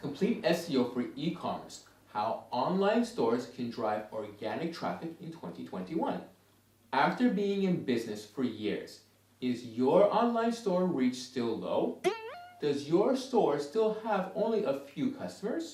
Complete SEO for e-commerce, how online stores can drive organic traffic in 2021. After being in business for years, is your online store reach still low? Does your store still have only a few customers?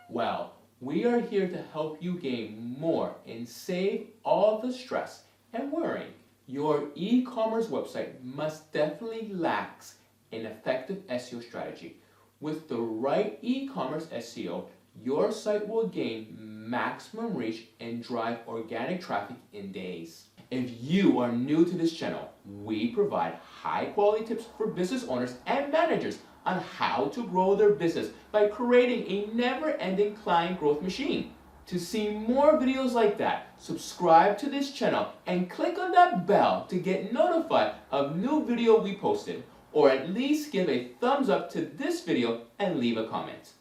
Well, we are here to help you gain more and save all the stress and worrying. Your e-commerce website must definitely lack an effective SEO strategy. With the right e-commerce SEO, your site will gain maximum reach and drive organic traffic in days. If you are new to this channel, we provide high-quality tips for business owners and managers on how to grow their business by creating a never-ending client growth machine. To see more videos like that, subscribe to this channel and click on that bell to get notified of new video we posted, or at least give a thumbs up to this video and leave a comment.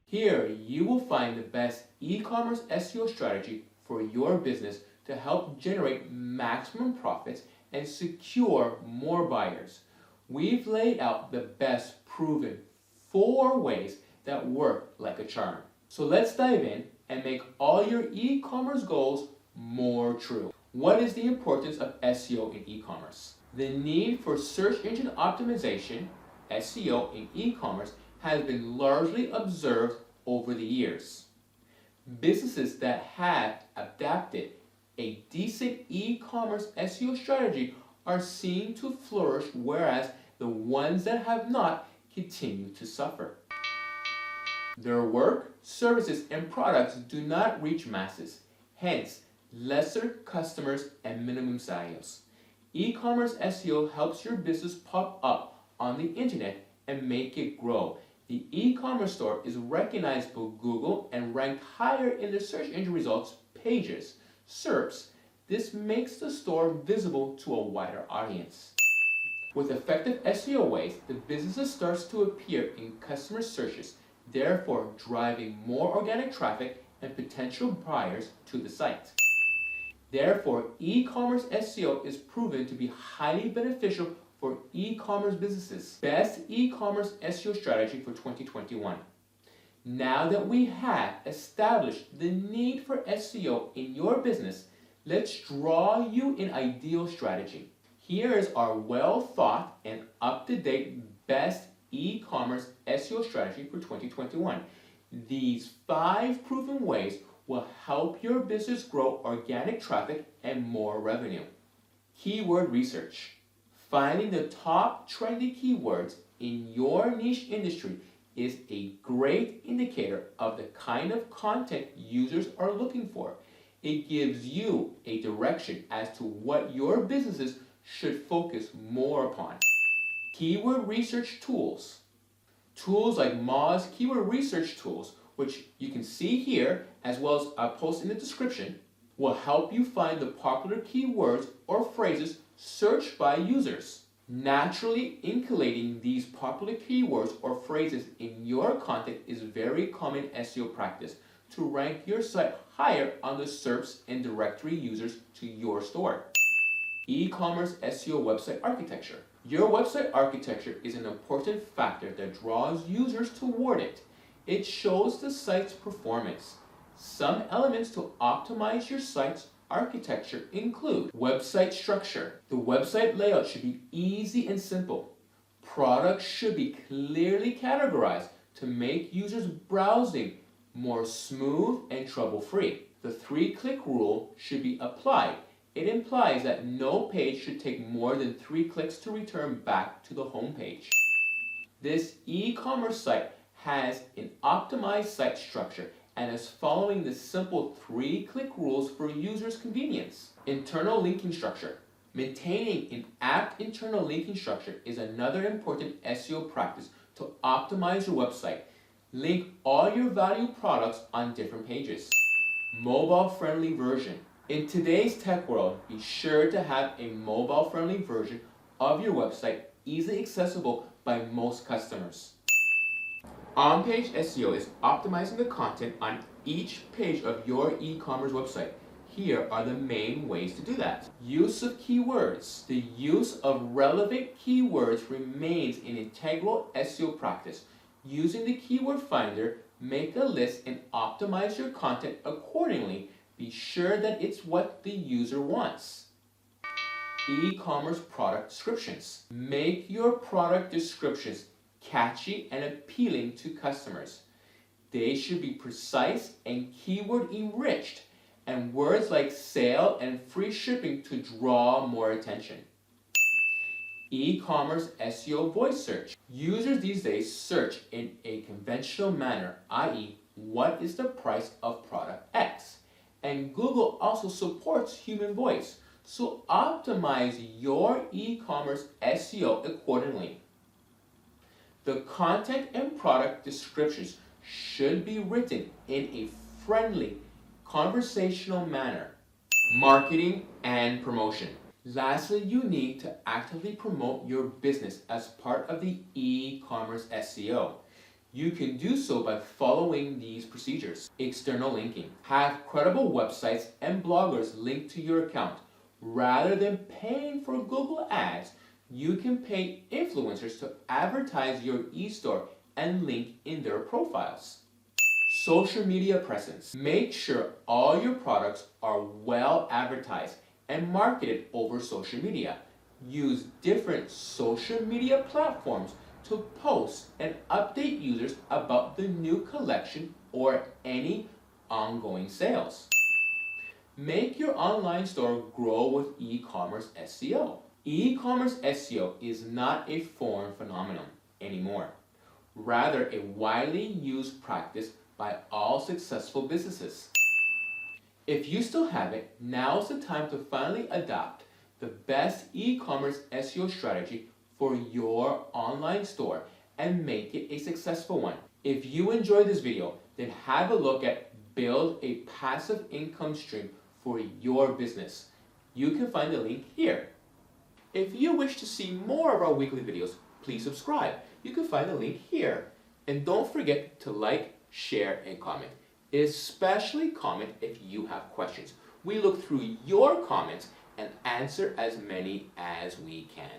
Here you will find the best e-commerce SEO strategy for your business to help generate maximum profits and secure more buyers. We've laid out the best proven 4 ways that work like a charm. So let's dive in and make all your e-commerce goals more true. What is the importance of SEO in e-commerce? The need for search engine optimization, SEO in e-commerce, has been largely observed over the years. Businesses that have adapted a decent e-commerce SEO strategy are seen to flourish, whereas the ones that have not continue to suffer. Their work, services, and products do not reach masses, hence lesser customers and minimum sales. E-commerce SEO helps your business pop up on the internet and make it grow. The e-commerce store is recognized by Google and ranked higher in the search engine results pages, SERPs. This makes the store visible to a wider audience. With effective SEO ways, the business starts to appear in customer searches, therefore driving more organic traffic and potential buyers to the site. Therefore, e-commerce SEO is proven to be highly beneficial for e-commerce businesses. Best e-commerce SEO strategy for 2021. Now that we have established the need for SEO in your business, let's draw you an ideal strategy. Here is our well thought and up-to-date best e-commerce SEO strategy for 2021. These 5 proven ways will help your business grow organic traffic and more revenue. Keyword research. Finding the top trendy keywords in your niche industry is a great indicator of the kind of content users are looking for. It gives you a direction as to what your businesses should focus more upon. Keyword research tools. Tools like Moz Keyword Research Tools, which you can see here, as well as I'll post in the description, will help you find the popular keywords or phrases searched by users. Naturally including these popular keywords or phrases in your content is very common SEO practice to rank your site higher on the SERPs and directory users to your store. E-commerce SEO website architecture. Your website architecture is an important factor that draws users toward it. It shows the site's performance. Some elements to optimize your site's architecture include website structure. The website layout should be easy and simple. Products should be clearly categorized to make users' browsing more smooth and trouble-free. The 3-click rule should be applied. It implies that no page should take more than 3 clicks to return back to the home page. This e-commerce site has an optimized site structure and is following the simple 3-click rules for users' convenience. Internal linking structure. Maintaining an apt internal linking structure is another important SEO practice to optimize your website. Link all your value products on different pages. Mobile-friendly version. In today's tech world, be sure to have a mobile-friendly version of your website easily accessible by most customers. On-page SEO is optimizing the content on each page of your e-commerce website. Here are the main ways to do that. Use of keywords. The use of relevant keywords remains an integral SEO practice. Using the keyword finder, make a list and optimize your content accordingly. Be sure that it's what the user wants. E-commerce product descriptions. Make your product descriptions catchy and appealing to customers. They should be precise and keyword enriched, and words like sale and free shipping to draw more attention. E-commerce SEO voice search. Users these days search in a conventional manner, i.e., what is the price of product X? And Google also supports human voice, so optimize your e-commerce SEO accordingly. The content and product descriptions should be written in a friendly, conversational manner. Marketing and promotion. Lastly, you need to actively promote your business as part of the e-commerce SEO. You can do so by following these procedures. External linking. Have credible websites and bloggers linked to your account. Rather than paying for Google Ads, you can pay influencers to advertise your e-store and link in their profiles. Social media presence. Make sure all your products are well advertised and marketed over social media. Use different social media platforms to post and update users about the new collection or any ongoing sales. Make your online store grow with e-commerce SEO. E-commerce SEO is not a foreign phenomenon anymore. Rather, a widely used practice by all successful businesses. If you still haven't, now's the time to finally adopt the best e-commerce SEO strategy for your online store and make it a successful one. If you enjoyed this video, then have a look at Build a Passive Income Stream for your business. You can find the link here. If you wish to see more of our weekly videos, please subscribe. You can find the link here. And don't forget to like, share, and comment. Especially comment if you have questions. We look through your comments and answer as many as we can.